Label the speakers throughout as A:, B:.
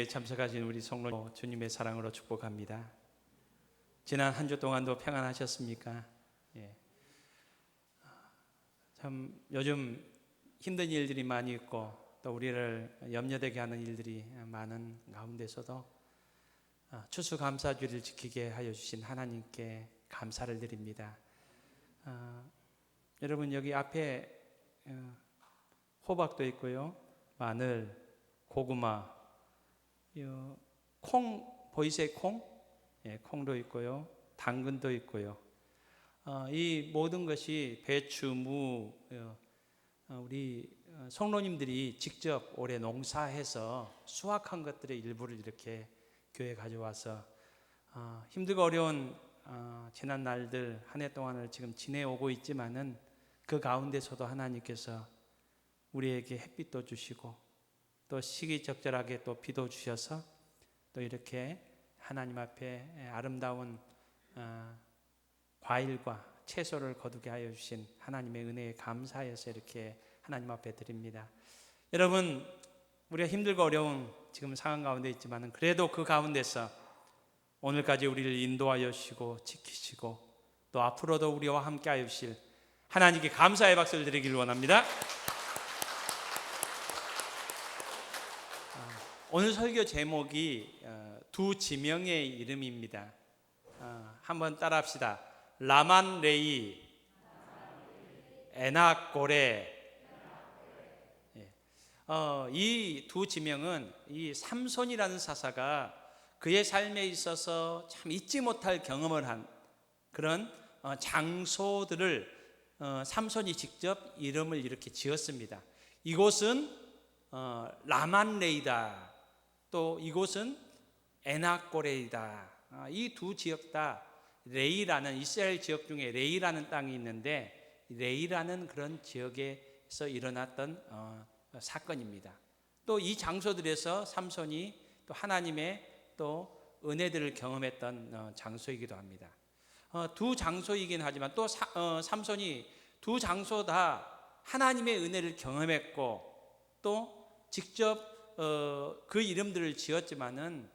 A: 참석하신 우리 성도 주님의 사랑으로 축복합니다. 지난 한 주 동안도 평안하셨습니까? 예. 참 요즘 힘든 일들이 많이 있고 또 우리를 염려되게 하는 일들이 많은 가운데서도 추수감사주를 지키게 하여 주신 하나님께 감사를 드립니다. 여러분 여기 앞에 호박도 있고요, 마늘, 고구마, 콩 보이세요? 콩? 예, 콩도 있고요, 당근도 있고요. 이 모든 것이 배추, 무, 우리 성도님들이 직접 올해 농사해서 수확한 것들의 일부를 이렇게 교회에 가져와서 힘들고 어려운 지난 날들 한 해 동안을 지금 지내오고 있지만은 그 가운데서도 하나님께서 우리에게 햇빛도 주시고 또 시기적절하게 또 비도 주셔서 또 이렇게 하나님 앞에 아름다운 과일과 채소를 거두게 하여 주신 하나님의 은혜에 감사해서 이렇게 하나님 앞에 드립니다. 여러분, 우리가 힘들고 어려운 지금 상황 가운데 있지만 그래도 그 가운데서 오늘까지 우리를 인도하여 주시고 지키시고 또 앞으로도 우리와 함께 하여 주실 하나님께 감사의 박수를 드리길 원합니다. 오늘 설교 제목이 두 지명의 이름입니다. 한번 따라합시다. 라만레이, 에낙고레. 이 두 지명은 이 삼손이라는 사사가 그의 삶에 있어서 참 잊지 못할 경험을 한 그런 장소들을 삼손이 직접 이름을 이렇게 지었습니다. 이곳은 라만레이다, 또 이곳은 에낙고레이다. 이 두 지역 다 레이라는, 이스라엘 지역 중에 레이라는 땅이 있는데 레이라는 그런 지역에서 일어났던 사건입니다. 또 이 장소들에서 삼손이 또 하나님의 또 은혜들을 경험했던 장소이기도 합니다. 두 장소이긴 하지만 또 삼손이 두 장소 다 하나님의 은혜를 경험했고 또 직접 그 이름들을 지었지만은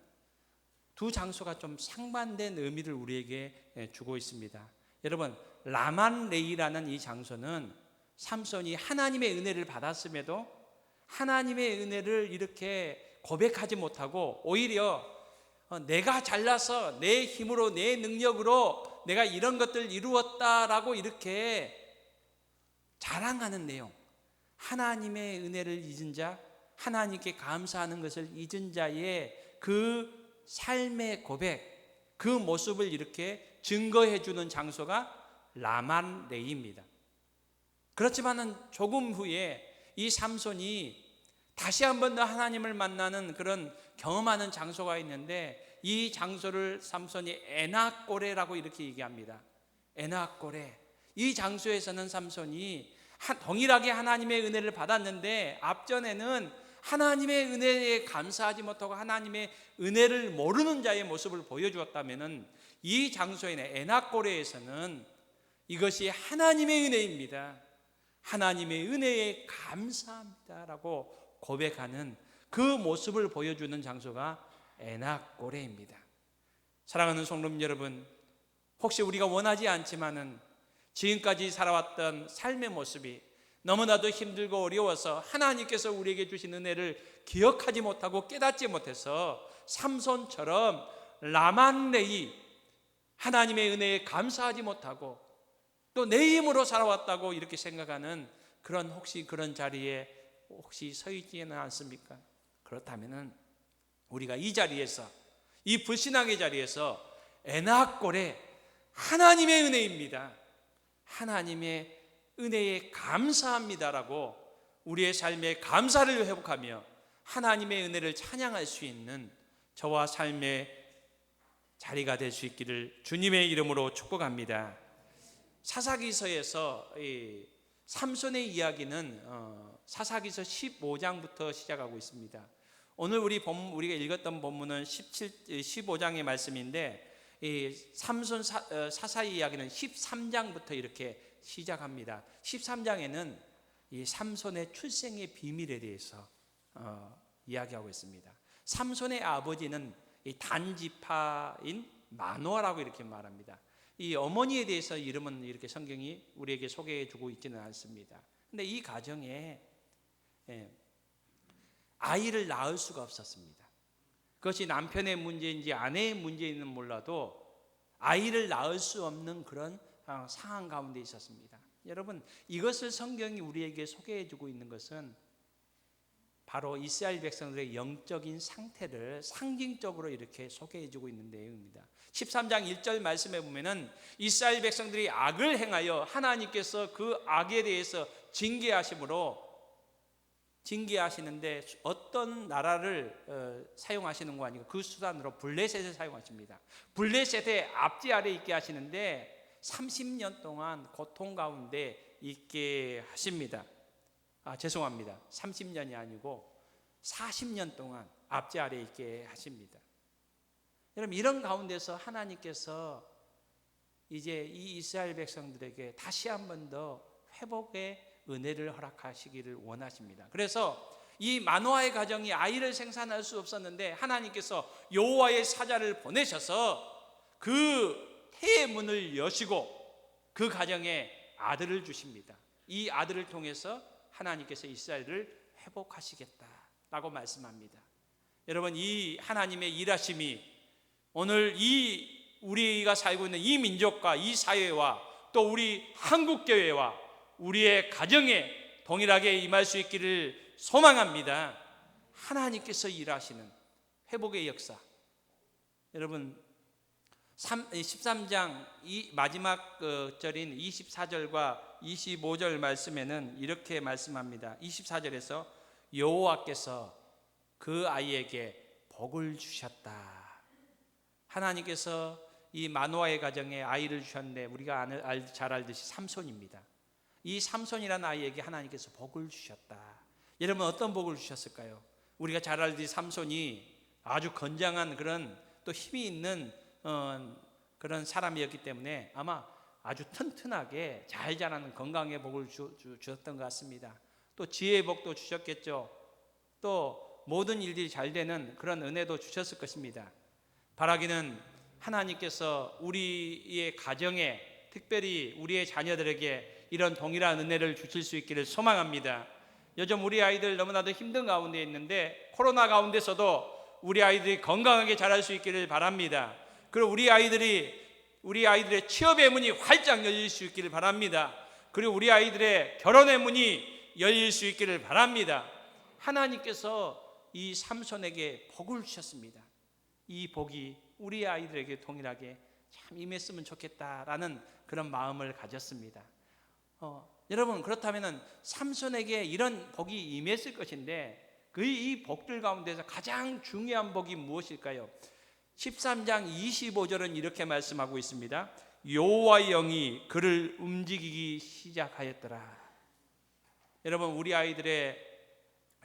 A: 두 장소가 좀 상반된 의미를 우리에게 주고 있습니다. 여러분, 라만레이라는 이 장소는 삼손이 하나님의 은혜를 받았음에도 하나님의 은혜를 이렇게 고백하지 못하고 오히려 내가 잘나서 내 힘으로 내 능력으로 내가 이런 것들을 이루었다라고 이렇게 자랑하는 내용, 하나님의 은혜를 잊은 자, 하나님께 감사하는 것을 잊은 자의 그 삶의 고백, 그 모습을 이렇게 증거해 주는 장소가 라만레이입니다. 그렇지만은 조금 후에 이 삼손이 다시 한번 더 하나님을 만나는 그런 경험하는 장소가 있는데 이 장소를 삼손이 에낙고레라고 이렇게 얘기합니다. 에낙고레. 이 장소에서는 삼손이 동일하게 하나님의 은혜를 받았는데 앞전에는 하나님의 은혜에 감사하지 못하고 하나님의 은혜를 모르는 자의 모습을 보여주었다면 이 장소에는 에낙고레에서는 이것이 하나님의 은혜입니다. 하나님의 은혜에 감사합니다라고 고백하는 그 모습을 보여주는 장소가 에낙고레입니다. 사랑하는 성도님 여러분, 혹시 우리가 원하지 않지만은 지금까지 살아왔던 삶의 모습이 너무나도 힘들고 어려워서 하나님께서 우리에게 주신 은혜를 기억하지 못하고 깨닫지 못해서 삼손처럼 라만레이, 하나님의 은혜에 감사하지 못하고 또 내 힘으로 살아왔다고 이렇게 생각하는 그런 혹시 그런 자리에 혹시 서 있지는 않습니까? 그렇다면은 우리가 이 자리에서, 이 불신앙의 자리에서 에낙고레, 하나님의 은혜입니다, 하나님의 은혜에 감사합니다라고 우리의 삶에 감사를 회복하며 하나님의 은혜를 찬양할 수 있는 저와 삶의 자리가 될 수 있기를 주님의 이름으로 축복합니다. 사사기서에서 이 삼손의 이야기는 사사기서 15장부터 시작하고 있습니다. 오늘 우리가 읽었던 본문은 15장의 말씀인데 이 삼손 사사의 이야기는 13장부터 이렇게 시작합니다. 13장에는 이 삼손의 출생의 비밀에 대해서 이야기하고 있습니다. 삼손의 아버지는 이 단지파인 마노아라고 이렇게 말합니다. 이 어머니에 대해서 이름은 이렇게 성경이 우리에게 소개해 주고 있지는 않습니다. 근데 이 가정에 아이를 낳을 수가 없었습니다. 그것이 남편의 문제인지 아내의 문제인지는 몰라도 아이를 낳을 수 없는 그런 상황 가운데 있었습니다. 여러분, 이것을 성경이 우리에게 소개해 주고 있는 것은 바로 이스라엘 백성들의 영적인 상태를 상징적으로 이렇게 소개해 주고 있는 내용입니다. 13장 1절 말씀에 보면은 이스라엘 백성들이 악을 행하여 하나님께서 그 악에 대해서 징계하시는데 어떤 나라를 사용하시는 거 아니고 그 수단으로 블레셋을 사용하십니다. 블레셋의 앞지 아래 있게 하시는데 30년 동안 고통 가운데 있게 하십니다. 죄송합니다. 30년이 아니고 40년 동안 앞지 아래 있게 하십니다. 여러분, 이런 가운데서 하나님께서 이제 이 이스라엘 백성들에게 다시 한 번 더 회복의 은혜를 허락하시기를 원하십니다. 그래서 이 마노아의 가정이 아이를 생산할 수 없었는데 하나님께서 여호와의 사자를 보내셔서 그 태의 문을 여시고 그 가정에 아들을 주십니다. 이 아들을 통해서 하나님께서 이스라엘을 회복하시겠다라고 말씀합니다. 여러분, 이 하나님의 일하심이 오늘 이 우리가 살고 있는 이 민족과 이 사회와 또 우리 한국교회와 우리의 가정에 동일하게 임할 수 있기를 소망합니다. 하나님께서 일하시는 회복의 역사. 여러분, 13장 이 마지막 절인 24절과 25절 말씀에는 이렇게 말씀합니다. 24절에서 여호와께서 그 아이에게 복을 주셨다. 하나님께서 이 마노아의 가정에 아이를 주셨는데 우리가 잘 알듯이 삼손입니다. 이 삼손이라는 아이에게 하나님께서 복을 주셨다. 여러분, 어떤 복을 주셨을까요? 우리가 잘 알듯이 삼손이 아주 건장한 그런 또 힘이 있는 그런 사람이었기 때문에 아마 아주 튼튼하게 잘 자라는 건강의 복을 주셨던 것 같습니다. 또 지혜의 복도 주셨겠죠. 또 모든 일들이 잘 되는 그런 은혜도 주셨을 것입니다. 바라기는 하나님께서 우리의 가정에, 특별히 우리의 자녀들에게 이런 동일한 은혜를 주실 수 있기를 소망합니다. 요즘 우리 아이들 너무나도 힘든 가운데 있는데 코로나 가운데서도 우리 아이들이 건강하게 자랄 수 있기를 바랍니다. 그리고 우리 아이들의 취업의 문이 활짝 열릴 수 있기를 바랍니다. 그리고 우리 아이들의 결혼의 문이 열릴 수 있기를 바랍니다. 하나님께서 이 삼손에게 복을 주셨습니다. 이 복이 우리 아이들에게 동일하게 참 임했으면 좋겠다라는 그런 마음을 가졌습니다. 여러분, 그렇다면 삼손에게 이런 복이 임했을 것인데 이 복들 가운데서 가장 중요한 복이 무엇일까요? 13장 25절은 이렇게 말씀하고 있습니다. 여호와의 영이 그를 움직이기 시작하였더라. 여러분, 우리 아이들의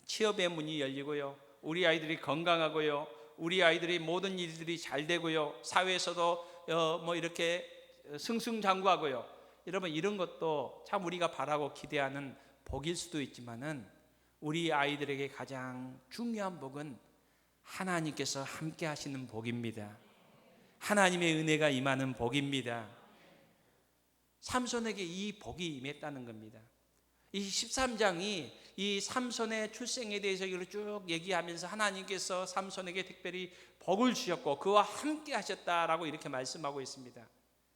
A: 취업의 문이 열리고요, 우리 아이들이 건강하고요, 우리 아이들이 모든 일들이 잘 되고요, 사회에서도 이렇게 승승장구하고요. 여러분, 이런 것도 참 우리가 바라고 기대하는 복일 수도 있지만은 우리 아이들에게 가장 중요한 복은 하나님께서 함께 하시는 복입니다. 하나님의 은혜가 임하는 복입니다. 삼손에게 이 복이 임했다는 겁니다. 이 13장이 이 삼손의 출생에 대해서 이걸 쭉 얘기하면서 하나님께서 삼손에게 특별히 복을 주셨고 그와 함께 하셨다라고 이렇게 말씀하고 있습니다.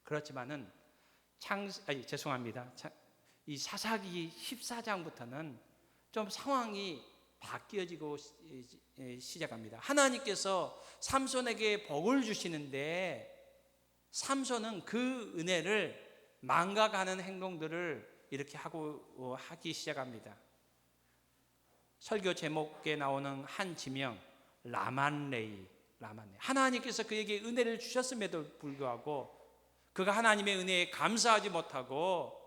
A: 그렇지만은 이 사사기 14장부터는 좀 상황이 바뀌어지고 시작합니다. 하나님께서 삼손에게 복을 주시는데 삼손은 그 은혜를 망각하는 행동들을 이렇게 하기 시작합니다. 설교 제목에 나오는 한 지명 라만레이. 하나님께서 그에게 은혜를 주셨음에도 불구하고 그가 하나님의 은혜에 감사하지 못하고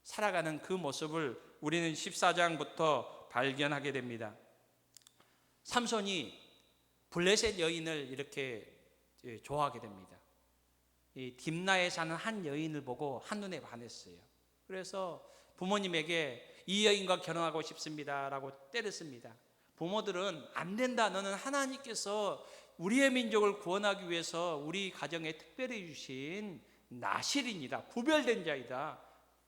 A: 살아가는 그 모습을 우리는 14장부터 발견하게 됩니다. 삼손이 블레셋 여인을 이렇게 좋아하게 됩니다. 이 딥나에 사는 한 여인을 보고 한눈에 반했어요. 그래서 부모님에게 이 여인과 결혼하고 싶습니다라고 때렸습니다. 부모들은 안 된다. 너는 하나님께서 우리의 민족을 구원하기 위해서 우리 가정에 특별히 주신 나실인이다. 구별된 자이다.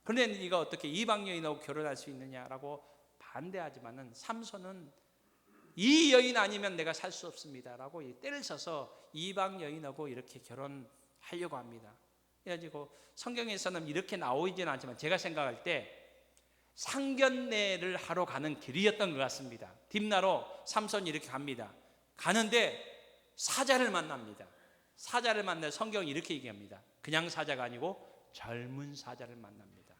A: 그런데 네가 어떻게 이방 여인하고 결혼할 수 있느냐라고 반대하지만은 삼손은 이 여인 아니면 내가 살 수 없습니다라고 때를 써서 이방 여인하고 이렇게 결혼하려고 합니다. 그래가지고 성경에서는 이렇게 나오지는 않지만 제가 생각할 때 상견례를 하러 가는 길이었던 것 같습니다. 딥나로 삼손이 이렇게 갑니다. 가는데 사자를 만납니다. 사자를 만나 성경이 이렇게 얘기합니다. 그냥 사자가 아니고 젊은 사자를 만납니다.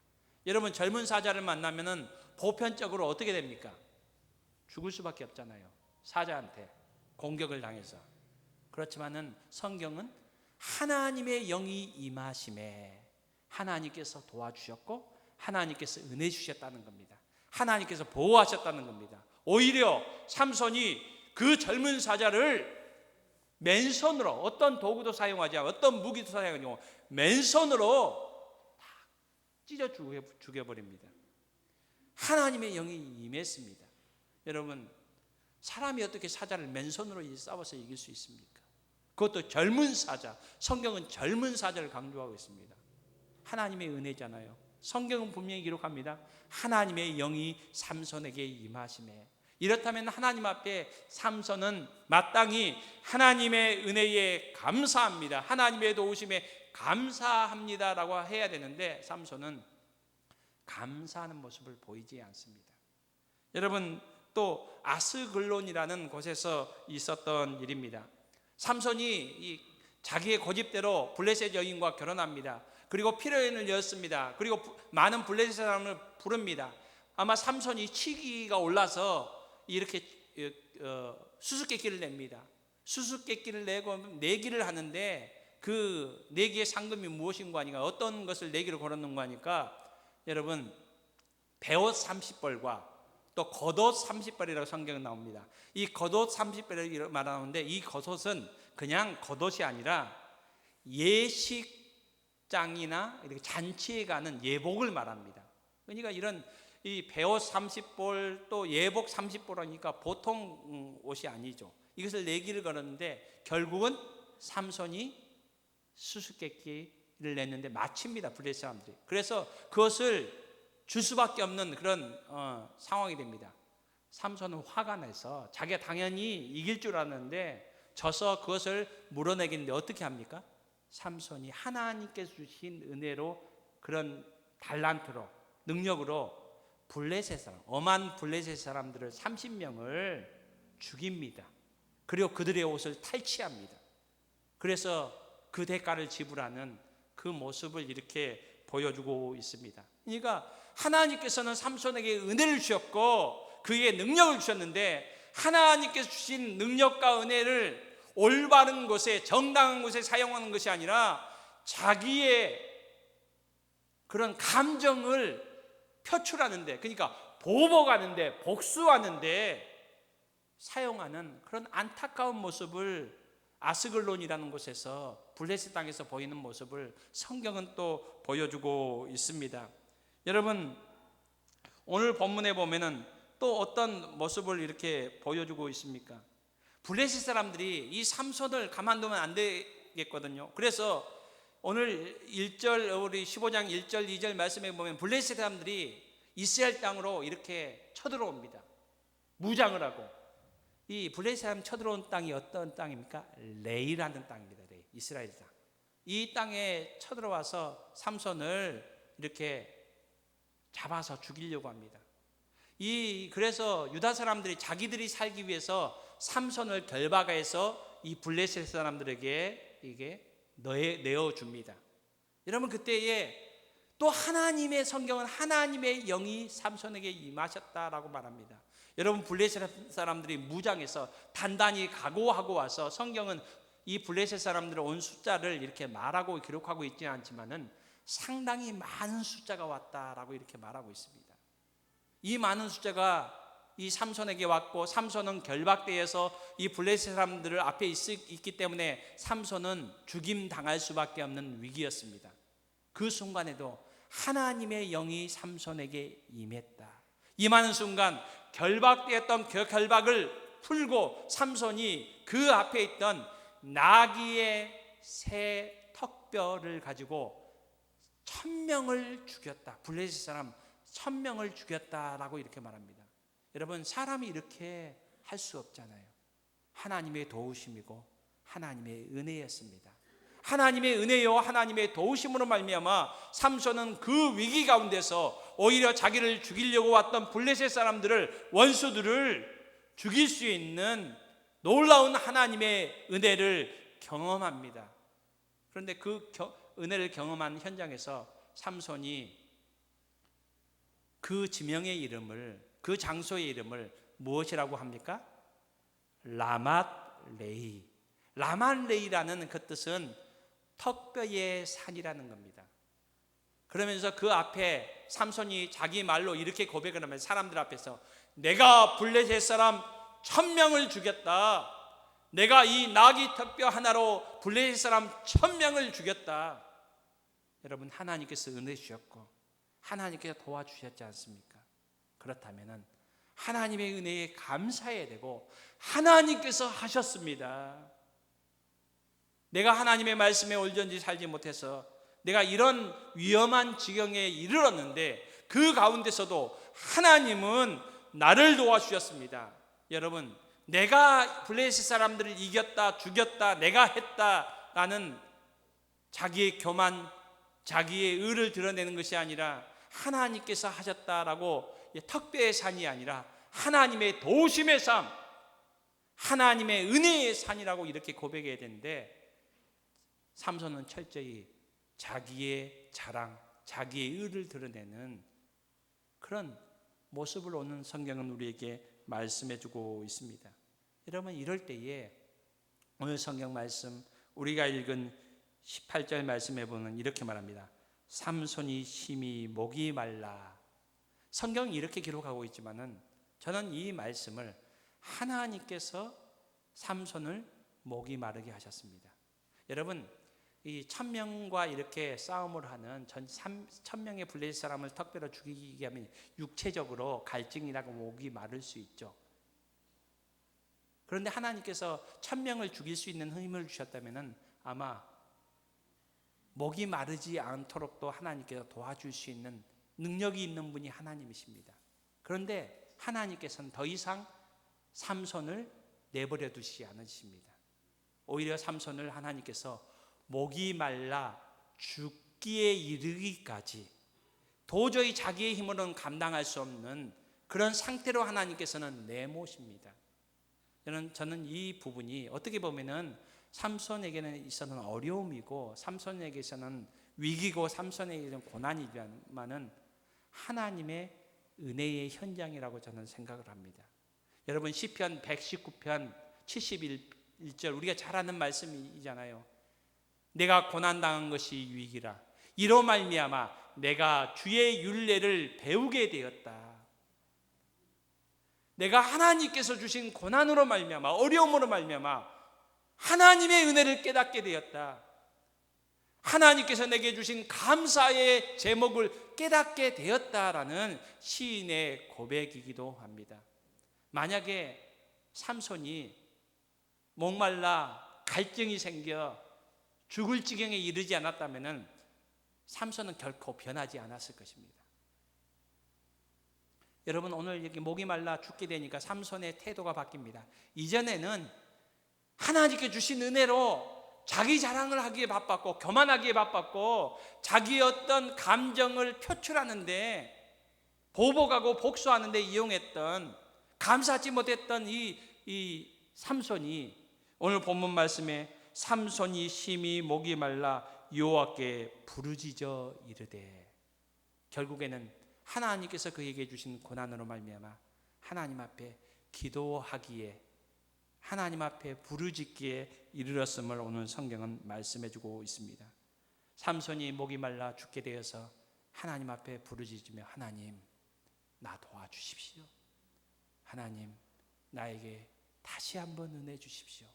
A: 여러분, 젊은 사자를 만나면은 보편적으로 어떻게 됩니까? 죽을 수밖에 없잖아요. 사자한테 공격을 당해서. 그렇지만은 성경은 하나님의 영이 임하심에 하나님께서 도와주셨고 하나님께서 은혜 주셨다는 겁니다. 하나님께서 보호하셨다는 겁니다. 오히려 삼손이 그 젊은 사자를 맨손으로, 어떤 도구도 사용하지 않고 어떤 무기도 사용하지 않고 맨손으로 다 찢어 죽여버립니다. 하나님의 영이 임했습니다. 여러분, 사람이 어떻게 사자를 맨손으로 싸워서 이길 수 있습니까? 그것도 젊은 사자. 성경은 젊은 사자를 강조하고 있습니다. 하나님의 은혜잖아요. 성경은 분명히 기록합니다. 하나님의 영이 삼손에게 임하심에. 이렇다면 하나님 앞에 삼손은 마땅히 하나님의 은혜에 감사합니다. 하나님의 도우심에 감사합니다라고 해야 되는데 삼손은 감사하는 모습을 보이지 않습니다. 여러분, 또 아스글론이라는 곳에서 있었던 일입니다. 삼손이 자기의 고집대로 블레셋 여인과 결혼합니다. 그리고 피로연을 여었습니다. 그리고 많은 블레셋 사람을 부릅니다. 아마 삼손이 치기가 올라서 이렇게 수수께끼를 냅니다. 수수께끼를 내고 내기를 하는데 그 내기의 상금이 무엇인가 하니까 어떤 것을 내기로 걸었는가 하니까 여러분, 베옷 30벌과 또 겉옷 30벌이라고 성경에 나옵니다. 이 겉옷 30벌을 말하는데 이 겉옷은 그냥 겉옷이 아니라 예식장이나 이렇게 잔치에 가는 예복을 말합니다. 그러니까 이런 이 베옷 30벌 또 예복 30벌 하니까 보통 옷이 아니죠. 이것을 내기를 걸었는데 결국은 삼손이 수수께끼를 냈는데 마칩니다. 블레셋 사람들이. 그래서 그것을 줄 수밖에 없는 그런 상황이 됩니다. 삼손은 화가 나서 자기가 당연히 이길 줄 알았는데 져서 그것을 물어내겠는데 어떻게 합니까? 삼손이 하나님께서 주신 은혜로 그런 달란트로 능력으로 블레셋 사람, 엄한 블레셋 사람들을 30명을 죽입니다. 그리고 그들의 옷을 탈취합니다. 그래서 그 대가를 지불하는 그 모습을 이렇게 보여주고 있습니다. 그러니까 하나님께서는 삼손에게 은혜를 주셨고 그에게 능력을 주셨는데 하나님께서 주신 능력과 은혜를 올바른 곳에, 정당한 곳에 사용하는 것이 아니라 자기의 그런 감정을 표출하는데, 그러니까 보복하는데, 복수하는데 사용하는 그런 안타까운 모습을 아스글론이라는 곳에서 블레셋 땅에서 보이는 모습을 성경은 또 보여주고 있습니다. 여러분, 오늘 본문에 보면은 또 어떤 모습을 이렇게 보여주고 있습니까? 블레셋 사람들이 이 삼손을 가만두면 안 되겠거든요. 그래서 오늘 1절, 우리 15장 1절 2절 말씀에 보면 블레셋 사람들이 이스라엘 땅으로 이렇게 쳐들어옵니다. 무장을 하고. 이 블레셋 사람 쳐들어온 땅이 어떤 땅입니까? 레이라는 땅입니다. 레이, 이스라엘 땅. 이 땅에 쳐들어와서 삼손을 이렇게 잡아서 죽이려고 합니다. 그래서 유다 사람들이 자기들이 살기 위해서 삼손을 결박해서 이 블레셋 사람들에게 이게 내어줍니다. 여러분, 그때에 또 하나님의 성경은 하나님의 영이 삼손에게 임하셨다라고 말합니다. 여러분, 블레셋 사람들이 무장해서 단단히 각오하고 와서 성경은 이 블레셋 사람들의 온 숫자를 이렇게 말하고 기록하고 있지는 않지만은 상당히 많은 숫자가 왔다라고 이렇게 말하고 있습니다. 이 많은 숫자가 이 삼손에게 왔고 삼손은 결박대에서 이 블레셋 사람들을 앞에 있기 때문에 삼손은 죽임 당할 수밖에 없는 위기였습니다. 그 순간에도 하나님의 영이 삼손에게 임했다. 임하는 순간 결박되었던 그 결박을 풀고 삼손이 그 앞에 있던 나귀의 새 턱뼈를 가지고 1000명을 죽였다. 블레셋 사람 1000명을 죽였다라고 이렇게 말합니다. 여러분, 사람이 이렇게 할 수 없잖아요. 하나님의 도우심이고 하나님의 은혜였습니다. 하나님의 은혜요 하나님의 도우심으로 말미암아 삼손은 그 위기 가운데서 오히려 자기를 죽이려고 왔던 블레셋 사람들을, 원수들을 죽일 수 있는 놀라운 하나님의 은혜를 경험합니다. 그런데 그 은혜를 경험한 현장에서 삼손이 그 지명의 이름을, 그 장소의 이름을 무엇이라고 합니까? 라맛레이. 라맛레이라는 그 뜻은 턱뼈의 산이라는 겁니다. 그러면서 그 앞에 삼손이 자기 말로 이렇게 고백을 하면 사람들 앞에서 내가 블레셋 사람 1000명을 죽였다. 내가 이 나귀 턱뼈 하나로 블레셋 사람 1000명을 죽였다. 여러분, 하나님께서 은혜 주셨고 하나님께서 도와주셨지 않습니까? 그렇다면 하나님의 은혜에 감사해야 되고 하나님께서 하셨습니다. 내가 하나님의 말씀에 온전히 살지 못해서 내가 이런 위험한 지경에 이르렀는데 그 가운데서도 하나님은 나를 도와주셨습니다. 여러분, 내가 블레셋 사람들을 이겼다, 죽였다, 내가 했다라는 자기의 교만, 자기의 의를 드러내는 것이 아니라 하나님께서 하셨다라고 턱뼈의 산이 아니라 하나님의 도우심의 삶, 하나님의 은혜의 산이라고 이렇게 고백해야 되는데 삼손은 철저히 자기의 자랑, 자기의 의를 드러내는 그런 모습을 오늘 성경은 우리에게 말씀해주고 있습니다. 여러분, 이럴 때에 오늘 성경 말씀 우리가 읽은 18절 말씀해 보면 이렇게 말합니다. 삼손이 심히 목이 말라. 성경이 이렇게 기록하고 있지만은 저는 이 말씀을 하나님께서 삼손을 목이 마르게 하셨습니다. 여러분, 이 1000명과 이렇게 싸움을 하는 1000명의 블레셋 사람을 턱뼈로 죽이게 하면 육체적으로 갈증이라고 목이 마를 수 있죠. 그런데 하나님께서 1000명을 죽일 수 있는 힘을 주셨다면 아마 목이 마르지 않도록도 하나님께서 도와줄 수 있는 능력이 있는 분이 하나님이십니다. 그런데 하나님께서는 더 이상 삼손을 내버려 두시지 않으십니다. 오히려 삼손을 하나님께서 목이 말라 죽기에 이르기까지 도저히 자기의 힘으로는 감당할 수 없는 그런 상태로 하나님께서는 내모십니다. 저는 이 부분이 어떻게 보면은 삼손에게는 있어서는 어려움이고 삼손에게서는 위기고 삼손에게는 고난이지만은 하나님의 은혜의 현장이라고 저는 생각을 합니다. 여러분, 시편 119편 71절 우리가 잘 아는 말씀이잖아요. 내가 고난당한 것이 위기라. 이로 말미암아 내가 주의 율례를 배우게 되었다. 내가 하나님께서 주신 고난으로 말미암아, 어려움으로 말미암아 하나님의 은혜를 깨닫게 되었다. 하나님께서 내게 주신 감사의 제목을 깨닫게 되었다라는 시인의 고백이기도 합니다. 만약에 삼손이 목말라 갈증이 생겨 죽을 지경에 이르지 않았다면 삼손은 결코 변하지 않았을 것입니다. 여러분, 오늘 이렇게 목이 말라 죽게 되니까 삼손의 태도가 바뀝니다. 이전에는 하나님께 주신 은혜로 자기 자랑을 하기에 바빴고 교만하기에 바빴고 자기의 어떤 감정을 표출하는데 보복하고 복수하는 데 이용했던, 감사하지 못했던 이 삼손이 오늘 본문 말씀에 삼손이 심히 목이 말라 여호와께 부르짖어 이르되, 결국에는 하나님께서 그에게 주신 고난으로 말미암아 하나님 앞에 기도하기에, 하나님 앞에 부르짖기에 이르렀음을 오늘 성경은 말씀해주고 있습니다. 삼손이 목이 말라 죽게 되어서 하나님 앞에 부르짖으며 하나님 나 도와주십시오. 하나님 나에게 다시 한번 은혜 주십시오.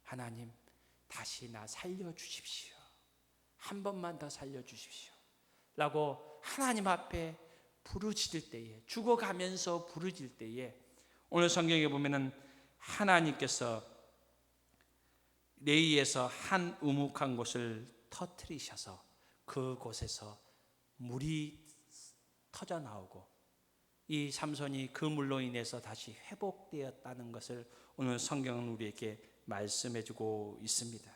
A: 하나님 다시 나 살려주십시오. 한 번만 더 살려주십시오 라고 하나님 앞에 부르짖을 때에, 죽어가면서 부르짖을 때에, 오늘 성경에 보면은 하나님께서 레이에서 한 우묵한 곳을 터뜨리셔서 그곳에서 물이 터져 나오고 이 삼손이 그 물로 인해서 다시 회복되었다는 것을 오늘 성경은 우리에게 말씀해주고 있습니다.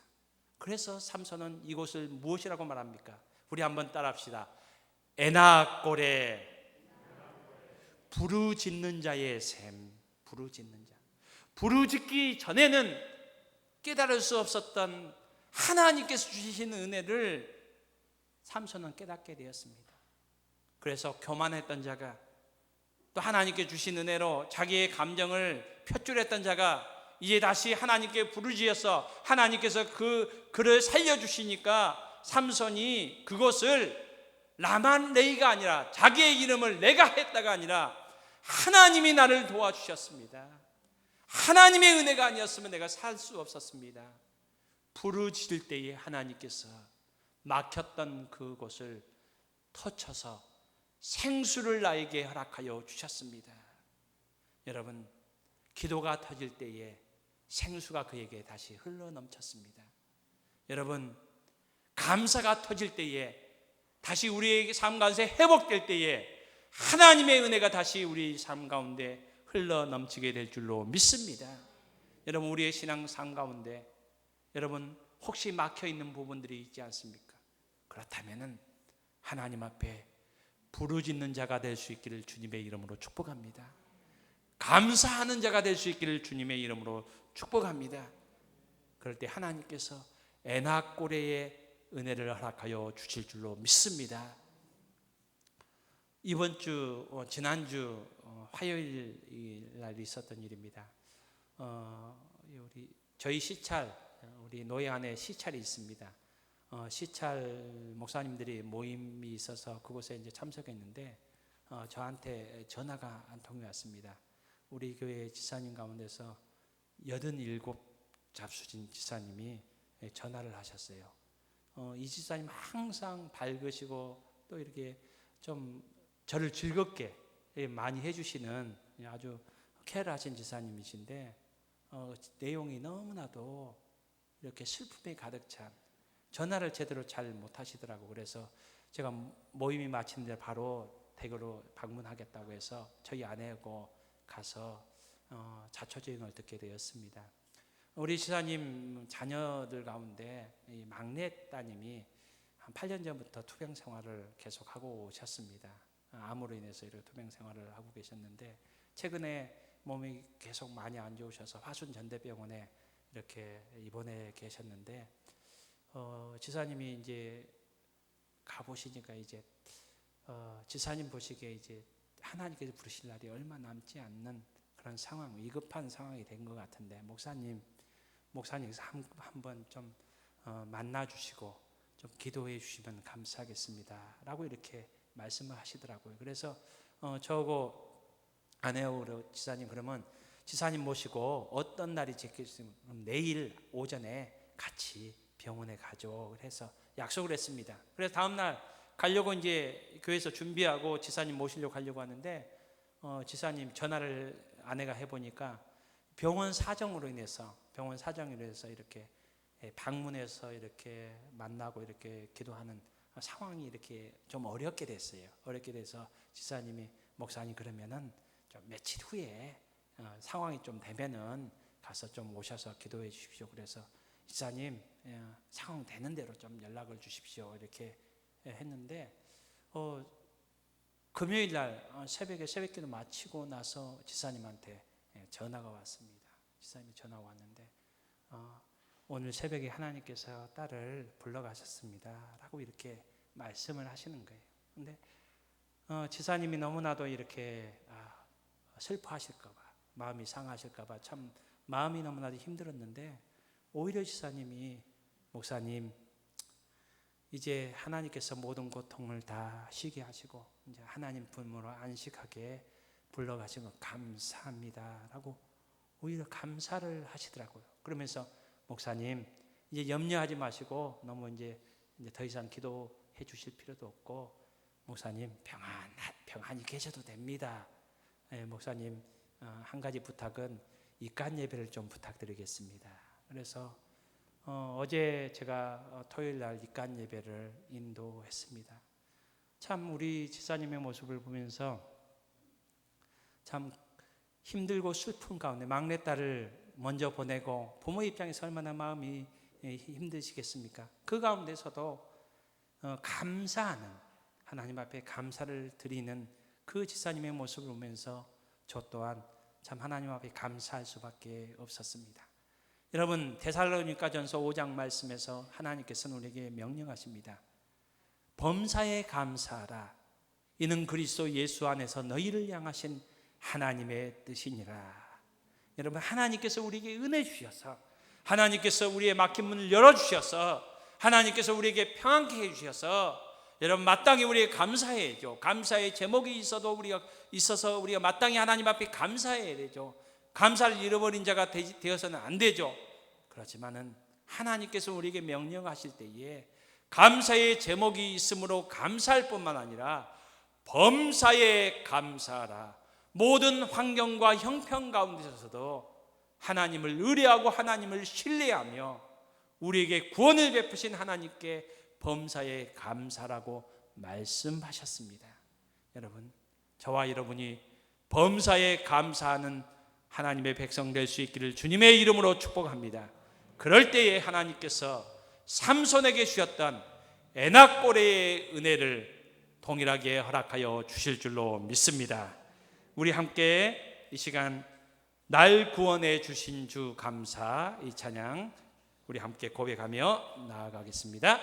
A: 그래서 삼손은 이곳을 무엇이라고 말합니까? 우리 한번 따라합시다. 에나꼴에 부르짖는 자의 샘. 부르짖는 자. 부르짖기 전에는 깨달을 수 없었던 하나님께서 주신 은혜를 삼손은 깨닫게 되었습니다. 그래서 교만했던 자가 또 하나님께 주신 은혜로 자기의 감정을 표출했던 자가 이제 다시 하나님께 부르짖어서 하나님께서 그를 살려주시니까 삼손이 그것을 라만레이가 아니라 자기의 이름을 내가 했다가 아니라 하나님이 나를 도와주셨습니다. 하나님의 은혜가 아니었으면 내가 살 수 없었습니다. 부르짖을 때에 하나님께서 막혔던 그곳을 터쳐서 생수를 나에게 허락하여 주셨습니다. 여러분, 기도가 터질 때에 생수가 그에게 다시 흘러넘쳤습니다. 여러분, 감사가 터질 때에 다시 우리의 삶 가운데 회복될 때에 하나님의 은혜가 다시 우리 삶 가운데 흘러넘치게 될 줄로 믿습니다. 여러분, 우리의 신앙 삶 가운데 여러분 혹시 막혀있는 부분들이 있지 않습니까? 그렇다면 하나님 앞에 부르짖는 자가 될 수 있기를 주님의 이름으로 축복합니다. 감사하는 자가 될 수 있기를 주님의 이름으로 축복합니다. 그럴 때 하나님께서 에나꼬레의 은혜를 허락하여 주실 줄로 믿습니다. 이번 주 지난주 화요일 날 있었던 일입니다. 저희 시찰, 우리 노예 안에 시찰이 있습니다. 시찰 목사님들이 모임이 있어서 그곳에 이제 참석했는데 저한테 전화가 한 통이 왔습니다. 우리 교회 지사님 가운데서 87 잡수진 지사님이 전화를 하셨어요. 이 지사님 항상 밝으시고 또 이렇게 좀 저를 즐겁게 많이 해주시는 아주 케어하신 지사님이신데 내용이 너무나도 이렇게 슬픔에 가득 찬, 전화를 제대로 잘 못하시더라고. 그래서 제가 모임이 마치는데 바로 댁으로 방문하겠다고 해서 저희 아내하고 가서 자초지종을 듣게 되었습니다. 우리 지사님 자녀들 가운데 이 막내 따님이 한 8년 전부터 투병 생활을 계속하고 오셨습니다. 암으로 인해서 이렇게 투병 생활을 하고 계셨는데 최근에 몸이 계속 많이 안 좋으셔서 화순전대병원에 이렇게 입원해 계셨는데 지사님이 이제 가보시니까 이제 지사님 보시기에 이제 하나님께서 부르실 날이 얼마 남지 않는 그런 상황, 위급한 상황이 된 것 같은데 목사님께서 한번 좀 만나주시고 좀 기도해 주시면 감사하겠습니다 라고 이렇게 말씀을 하시더라고요. 그래서 저하고 아내하고 지사님 그러면 지사님 모시고 어떤 날이 지켰으면 내일 오전에 같이 병원에 가죠. 그래서 약속을 했습니다. 그래서 다음날 가려고 이제 교회에서 준비하고 지사님 모시려고 가려고 하는데 지사님 전화를 아내가 해보니까 병원 사정으로 인해서 이렇게 방문해서 이렇게 만나고 이렇게 기도하는 상황이 이렇게 좀 어렵게 됐어요. 어렵게 돼서 지사님이 목사님 그러면은 좀 며칠 후에 상황이 좀 되면은 가서 좀 오셔서 기도해 주십시오. 그래서 지사님 상황 되는 대로 좀 연락을 주십시오. 이렇게 했는데 금요일 날 새벽기도 마치고 나서 지사님한테 전화가 왔습니다. 지사님이 전화가 왔는데 오늘 새벽에 하나님께서 딸을 불러가셨습니다 라고 이렇게 말씀을 하시는 거예요. 근데 지사님이 너무나도 이렇게 슬퍼하실까봐, 마음이 상하실까봐 참 마음이 너무나도 힘들었는데 오히려 지사님이 목사님 이제 하나님께서 모든 고통을 다 쉬게 하시고 이제 하나님 품으로 안식하게 불러가시고 감사합니다 라고 오히려 감사를 하시더라고요. 그러면서 목사님 이제 염려하지 마시고 너무 이제 더 이상 기도해 주실 필요도 없고 목사님 평안히 계셔도 됩니다. 목사님, 한 가지 부탁은 이간 예배를 좀 부탁드리겠습니다. 그래서 어제 제가 토요일 날 이간 예배를 인도했습니다. 참 우리 집사님의 모습을 보면서 참 힘들고 슬픈 가운데 막내딸을 먼저 보내고 부모 입장에서 얼마나 마음이 힘드시겠습니까? 그 가운데서도 감사하는, 하나님 앞에 감사를 드리는 그 집사님의 모습을 보면서 저 또한 참 하나님 앞에 감사할 수밖에 없었습니다. 여러분, 데살로니가전서 5장 말씀에서 하나님께서는 우리에게 명령하십니다. 범사에 감사하라. 이는 그리스도 예수 안에서 너희를 향하신 하나님의 뜻이니라. 여러분, 하나님께서 우리에게 은혜 주셔서, 하나님께서 우리의 막힌 문을 열어주셔서, 하나님께서 우리에게 평안케 해주셔서 여러분 마땅히 우리에게 감사해야죠. 감사의 제목이 있어서 우리가 마땅히 하나님 앞에 감사해야 되죠. 감사를 잃어버린 자가 되어서는 안 되죠. 그렇지만은 하나님께서 우리에게 명령하실 때에 감사의 제목이 있으므로 감사할 뿐만 아니라 범사에 감사하라. 모든 환경과 형편 가운데서도 하나님을 의뢰하고 하나님을 신뢰하며 우리에게 구원을 베푸신 하나님께 범사에 감사라고 말씀하셨습니다. 여러분, 저와 여러분이 범사에 감사하는 하나님의 백성 될 수 있기를 주님의 이름으로 축복합니다. 그럴 때에 하나님께서 삼손에게 주셨던 에낙고레의 은혜를 동일하게 허락하여 주실 줄로 믿습니다. 우리 함께 이 시간 날 구원해 주신 주 감사, 이 찬양 우리 함께 고백하며 나아가겠습니다.